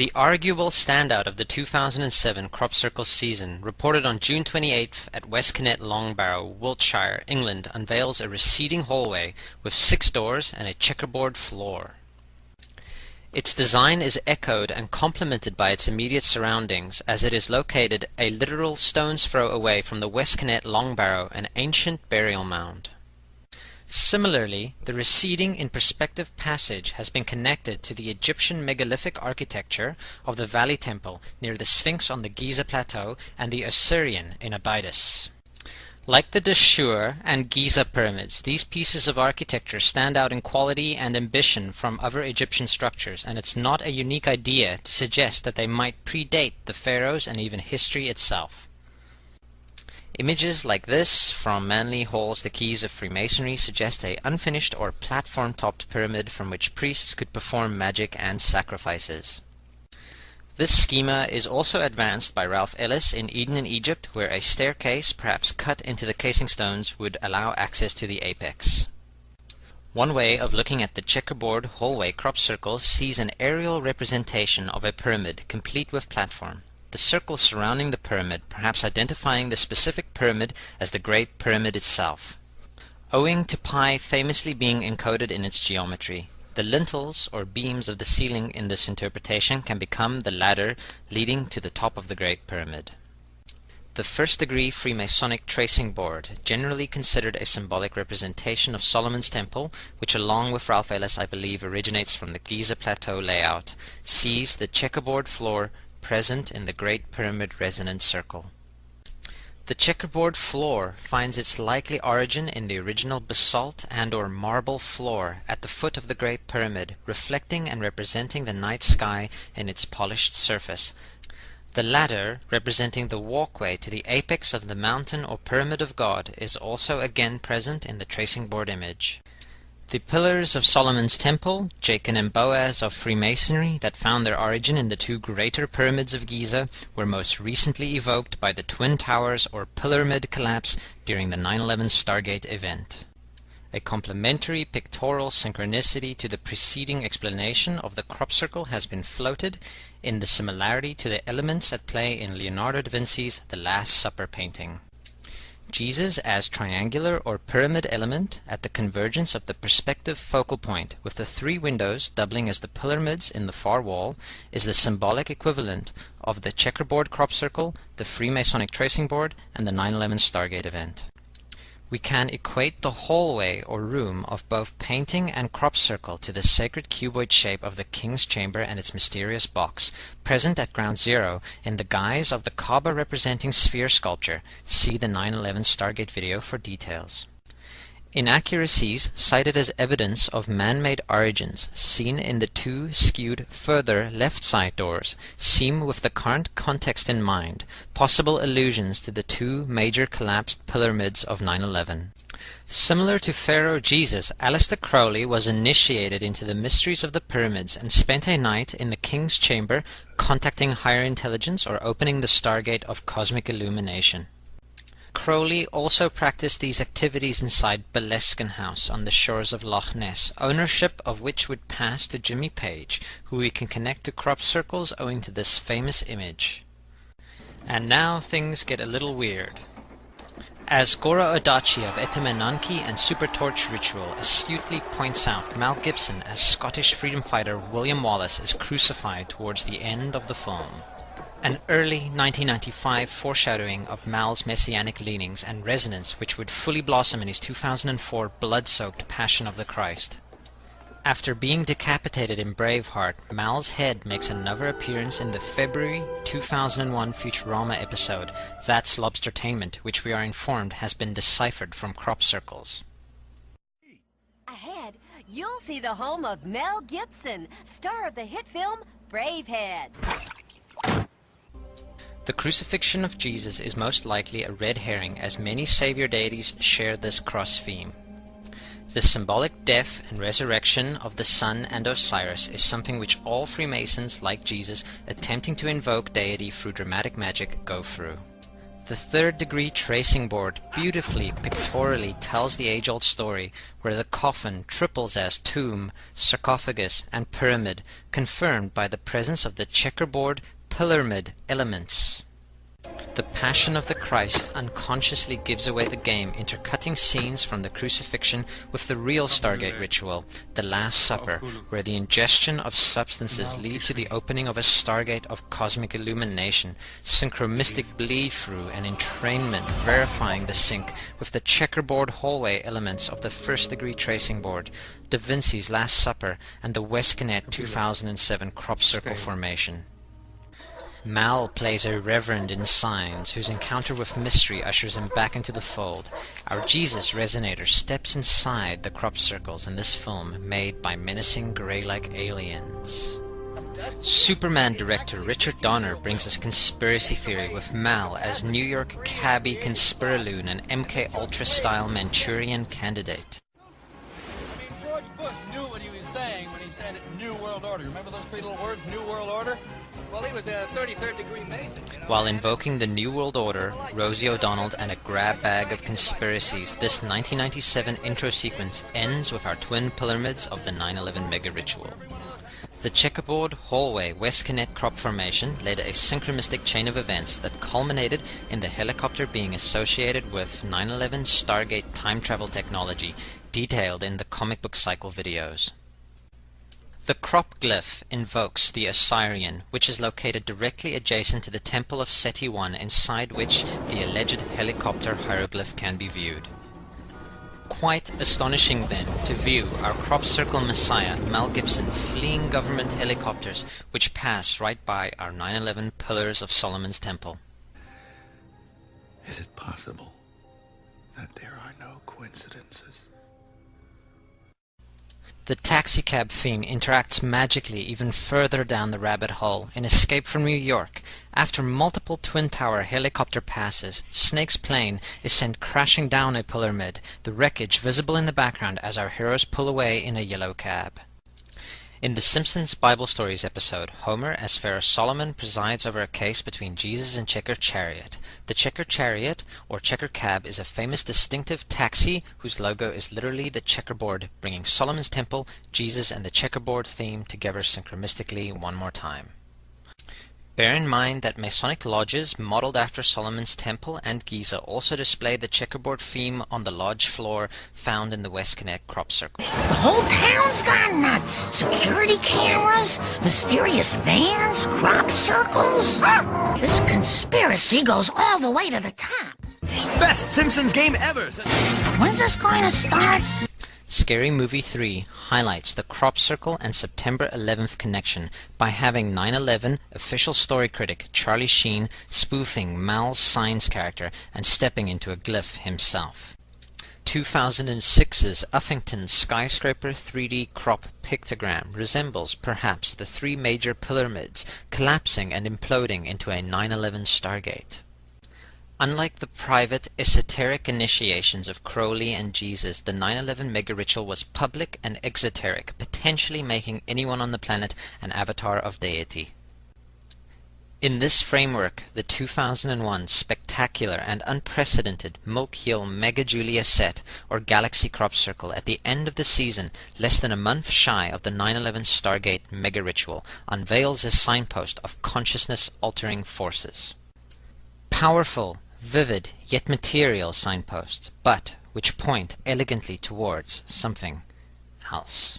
The arguable standout of the 2007 crop circle season, reported on June 28th at Westconnet Longbarrow, Wiltshire, England, unveils a receding hallway with 6 doors and a checkerboard floor. Its design is echoed and complemented by its immediate surroundings, as it is located a literal stone's throw away from the Westconnet Longbarrow, an ancient burial mound. Similarly, the receding in perspective passage has been connected to the Egyptian megalithic architecture of the Valley Temple near the Sphinx on the Giza Plateau and the Osirian in Abydos. Like the Dashur and Giza pyramids, these pieces of architecture stand out in quality and ambition from other Egyptian structures, and it's not a unique idea to suggest that they might predate the pharaohs and even history itself. Images like this from Manly Hall's The Keys of Freemasonry suggest a unfinished or platform-topped pyramid from which priests could perform magic and sacrifices. This schema is also advanced by Ralph Ellis in Eden in Egypt, where a staircase, perhaps cut into the casing stones, would allow access to the apex. One way of looking at the checkerboard hallway crop circle sees an aerial representation of a pyramid, complete with platform. The circle surrounding the pyramid, perhaps identifying the specific pyramid as the Great Pyramid itself. Owing to pi famously being encoded in its geometry, the lintels or beams of the ceiling in this interpretation can become the ladder leading to the top of the Great Pyramid. The first-degree Freemasonic tracing board, generally considered a symbolic representation of Solomon's Temple, which along with Ralph Ellis I believe originates from the Giza Plateau layout, sees the checkerboard floor present in the Great Pyramid resonant circle. The checkerboard floor finds its likely origin in the original basalt and or marble floor at the foot of the Great Pyramid, reflecting and representing the night sky in its polished surface. The ladder, representing the walkway to the apex of the mountain or pyramid of God, is also again present in the tracing board image. The pillars of Solomon's Temple, Jachin and Boaz of Freemasonry, that found their origin in the 2 greater pyramids of Giza, were most recently evoked by the Twin Towers or Pyramid collapse during the 9/11 Stargate event. A complementary pictorial synchronicity to the preceding explanation of the crop circle has been floated in the similarity to the elements at play in Leonardo da Vinci's The Last Supper painting. Jesus as triangular or pyramid element at the convergence of the perspective focal point, with the 3 windows doubling as the pyramids in the far wall, is the symbolic equivalent of the checkerboard crop circle, the Freemasonic tracing board, and the 9/11 Stargate event. We can equate the hallway or room of both painting and crop circle to the sacred cuboid shape of the King's Chamber and its mysterious box, present at ground zero in the guise of the Kaaba representing sphere sculpture. See the 9/11 Stargate video for details. Inaccuracies cited as evidence of man-made origins, seen in the 2 skewed further left side doors, seem, with the current context in mind, possible allusions to the 2 major collapsed pyramids of 9/11. Similar to Pharaoh Jesus, Aleister Crowley was initiated into the mysteries of the pyramids and spent a night in the King's Chamber contacting higher intelligence or opening the Stargate of cosmic illumination. Crowley also practiced these activities inside Boleskine House on the shores of Loch Ness, ownership of which would pass to Jimmy Page, who we can connect to crop circles owing to this famous image. And now things get a little weird. As Gora Odachi of Etemenanki and Super Torch Ritual astutely points out, Mel Gibson as Scottish freedom fighter William Wallace is crucified towards the end of the film. An early 1995 foreshadowing of Mal's messianic leanings and resonance which would fully blossom in his 2004 blood-soaked Passion of the Christ. After being decapitated in Braveheart, Mal's head makes another appearance in the February 2001 Futurama episode, That's Lobstertainment, which we are informed has been deciphered from crop circles. Ahead, you'll see the home of Mel Gibson, star of the hit film Braveheart. The crucifixion of Jesus is most likely a red herring, as many savior deities share this cross theme. The symbolic death and resurrection of the sun and Osiris is something which all Freemasons, like Jesus, attempting to invoke deity through dramatic magic, go through. The third-degree tracing board beautifully, pictorially tells the age-old story where the coffin triples as tomb, sarcophagus, and pyramid, confirmed by the presence of the checkerboard pyramid elements. The Passion of the Christ unconsciously gives away the game, intercutting scenes from the crucifixion with the real Stargate ritual, the Last Supper, where the ingestion of substances lead to the opening of a Stargate of cosmic illumination, synchromistic bleed-through and entrainment verifying the sync with the checkerboard hallway elements of the first-degree tracing board, Da Vinci's Last Supper, and the Westconnect 2007 crop circle formation. Mal plays a reverend in Signs, whose encounter with mystery ushers him back into the fold. Our Jesus resonator steps inside the crop circles in this film, made by menacing grey-like aliens. Superman director Richard Donner brings us conspiracy theory with Mal as New York cabbie conspiraloon and MK Ultra-style Manchurian candidate. George Bush knew what he was saying when he said New World Order. Remember those three little words, New World Order? Well, he was a 33rd degree Mason, you know? While invoking the New World Order, Rosie O'Donnell, and a grab bag of conspiracies, this 1997 intro sequence ends with our twin pyramids of the 9/11 mega ritual. The checkerboard hallway Westconnect crop formation led a synchronistic chain of events that culminated in the helicopter being associated with 9/11 Stargate time travel technology, detailed in the comic book cycle videos. The crop glyph invokes the Osirian, which is located directly adjacent to the Temple of Seti I, inside which the alleged helicopter hieroglyph can be viewed. Quite astonishing then to view our crop circle messiah Mel Gibson fleeing government helicopters which pass right by our 9/11 pillars of Solomon's Temple. Is it possible that there are no coincidences? The taxicab theme interacts magically even further down the rabbit hole in Escape from New York. After multiple Twin Tower helicopter passes, Snake's plane is sent crashing down a pyramid, the wreckage visible in the background as our heroes pull away in a yellow cab. In the Simpsons Bible Stories episode, Homer, as Pharaoh Solomon, presides over a case between Jesus and Checker Chariot. The Checker Chariot, or Checker Cab, is a famous distinctive taxi whose logo is literally the checkerboard, bringing Solomon's Temple, Jesus, and the checkerboard theme together synchronistically one more time. Bear in mind that Masonic lodges modeled after Solomon's Temple and Giza also display the checkerboard theme on the lodge floor found in the Westconnect crop circle. The whole town's gone nuts. Security cameras, mysterious vans, crop circles. This conspiracy goes all the way to the top. Best Simpsons game ever! When's this going to start? Scary Movie 3 highlights the crop circle and September 11th connection by having 9/11 official story critic Charlie Sheen spoofing Mal's Signs character and stepping into a glyph himself. 2006's Uffington skyscraper 3D crop pictogram resembles perhaps the three major pyramids collapsing and imploding into a 9/11 Stargate. Unlike the private, esoteric initiations of Crowley and Jesus, the 9/11 mega ritual was public and exoteric, potentially making anyone on the planet an avatar of deity. In this framework, the 2001 spectacular and unprecedented Milk Hill Mega Julia set, or Galaxy Crop Circle, at the end of the season, less than a month shy of the 9/11 Stargate mega ritual, unveils a signpost of consciousness-altering forces. Powerful, vivid, yet material signposts, but which point elegantly towards something else.